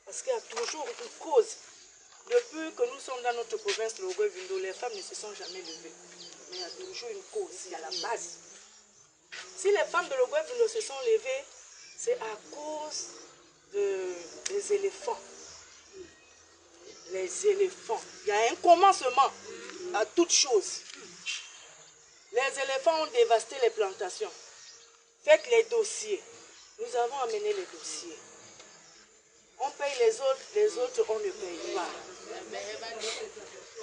Parce qu'il y a toujours une cause. Depuis que nous sommes dans notre province, le Logoué-Vindo, les femmes ne se sont jamais levées. Mais il y a toujours une cause, il y a la base. Si les femmes de Logoué-Vindo se sont levées, c'est à cause des éléphants. Les éléphants. Il y a un commencement à toute chose. Les éléphants ont dévasté les plantations. Faites les dossiers. Nous avons amené les dossiers. On paye les autres on ne paye pas.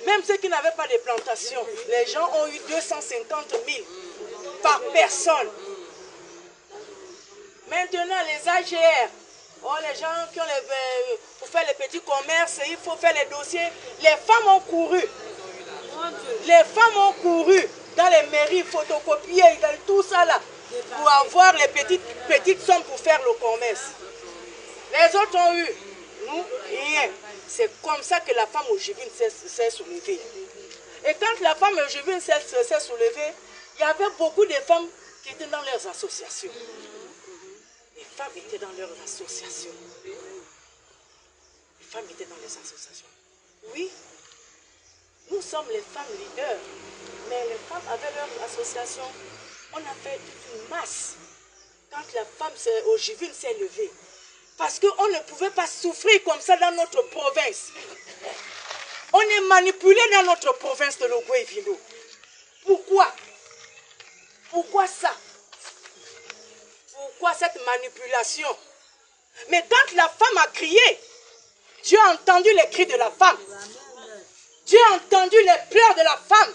Même ceux qui n'avaient pas de plantations, les gens ont eu 250 000 par personne. Maintenant, les AGR, les gens qui ont pour faire les petits commerces, il faut faire les dossiers. Les femmes ont couru. Les femmes ont couru dans les mairies, photocopier, dans tout ça là, pour avoir les petites sommes pour faire le commerce. Les autres ont eu, nous, rien. C'est comme ça que la femme ogivine s'est soulevée. Et quand la femme ogivine s'est soulevée, il y avait beaucoup de femmes qui étaient dans leurs associations. Les femmes étaient dans leurs associations. Les femmes étaient dans les associations. Oui, nous sommes les femmes leaders, mais les femmes avaient leur association. On a fait toute une masse. Quand la femme ogivine s'est levée, parce qu'on ne pouvait pas souffrir comme ça dans notre province. On est manipulé dans notre province de Logoué-Vindo. Pourquoi? Pourquoi ça? Pourquoi cette manipulation? Mais quand la femme a crié, Dieu a entendu les cris de la femme. Dieu a entendu les pleurs de la femme.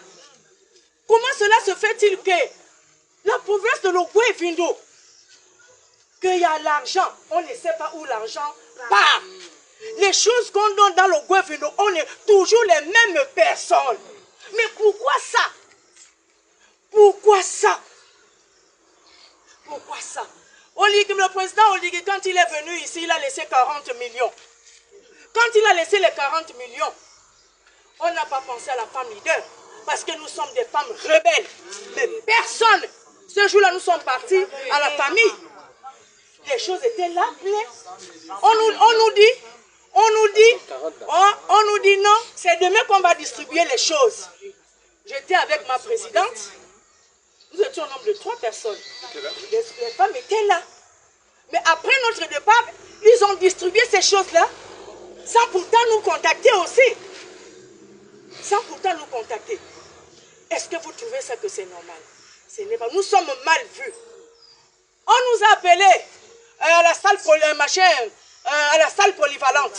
Comment cela se fait-il que la province de Logoué-Vindo, qu'il y a l'argent, on ne sait pas où l'argent part. Les choses qu'on donne dans le Logoué-Vindo, on est toujours les mêmes personnes. Mais pourquoi ça? Pourquoi ça? Pourquoi ça? Le président Oligui, quand il est venu ici, il a laissé 40 millions. Quand il a laissé les 40 millions, on n'a pas pensé à la femme leader. Parce que nous sommes des femmes rebelles. Mais personne, ce jour-là, nous sommes partis à la famille. Les choses étaient là, on nous dit non, c'est demain qu'on va distribuer les choses. J'étais avec ma présidente, nous étions au nombre de 3 personnes. Les femmes étaient là. Mais après notre départ, ils ont distribué ces choses-là, sans pourtant nous contacter aussi. Sans pourtant nous contacter. Est-ce que vous trouvez ça que c'est normal? Ce n'est pas. Nous sommes mal vus. On nous a appelés à la salle polyvalente.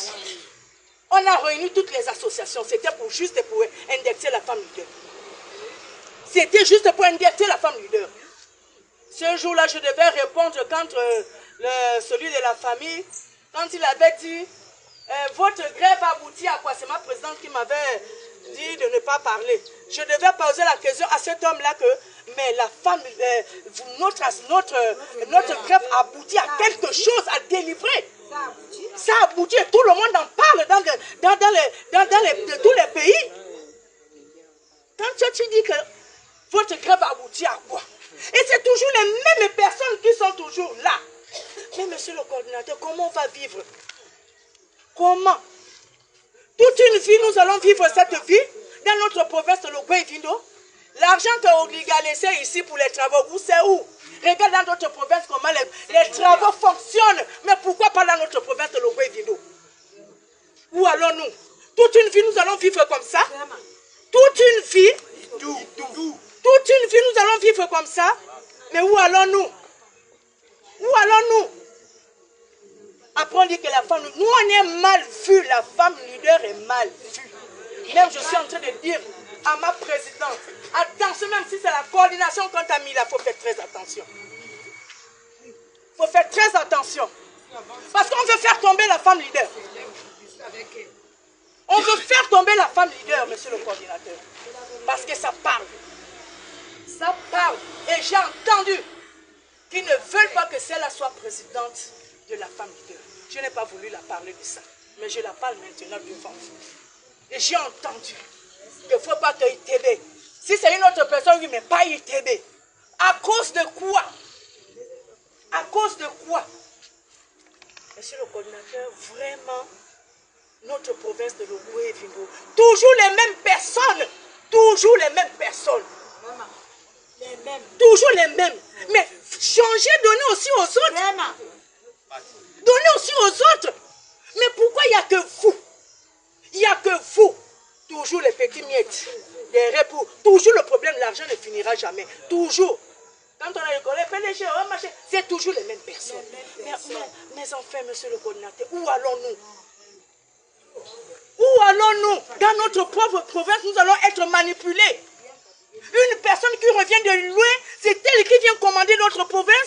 On a réuni toutes les associations. C'était juste pour indexer la femme leader. C'était juste pour indexer la femme leader. Ce jour-là, je devais répondre quand celui de la famille, quand il avait dit votre grève aboutit à quoi? C'est ma présidente qui m'avait dit de ne pas parler. Je devais poser la question à cet homme-là que mais la femme, notre grève aboutit à quelque chose, à délivrer. Ça aboutit et tout le monde en parle dans tous les pays. Quand tu dis que votre grève aboutit à quoi? Et c'est toujours les mêmes personnes qui sont toujours là. Mais monsieur le coordinateur, comment on va vivre? Comment? Toute une vie, nous allons vivre cette vie dans notre province de Logoué-Vindo. L'argent que Oligui a laissé ici pour les travaux, vous savez où? Regarde dans notre province comment les travaux fonctionnent. Mais pourquoi pas dans notre province de Logoué-Vindo? Où allons-nous? Toute une vie, nous allons vivre comme ça. Toute une vie. Toute une vie, nous allons vivre comme ça. Mais où allons-nous? Où allons-nous? Après on dit que la femme, nous on est mal vu, la femme leader est mal vue. Même je suis en train de dire à ma présidente, attention, même si c'est la coordination qu'on t'a mis là, il faut faire très attention. Il faut faire très attention. Parce qu'on veut faire tomber la femme leader. On veut faire tomber la femme leader, monsieur le coordinateur. Parce que ça parle. Ça parle. Et j'ai entendu qu'ils ne veulent pas que celle-là soit présidente de la femme leader. Je n'ai pas voulu la parler de ça. Mais je la parle maintenant devant vous. Et j'ai entendu qu'il ne faut pas que ITB. Si c'est une autre personne, oui, mais pas ITB. À cause de quoi? À cause de quoi? Monsieur le coordinateur, vraiment, notre province de Lomoué et Vimbo, toujours les mêmes personnes. Toujours les mêmes personnes. Les mêmes. Toujours les mêmes. Mais changer, donner aussi aux autres. Vraiment. Donner aussi aux autres. Mais pourquoi il n'y a que vous? Il n'y a que vous. Toujours les petits miettes. Des repos. Toujours le problème, l'argent ne finira jamais. Toujours. Quand on a école, c'est toujours les mêmes personnes. Mais enfin, monsieur le coordinateur, où allons-nous? Où allons-nous? Dans notre propre province, nous allons être manipulés. Une personne qui revient de loin, c'est elle qui vient commander notre province.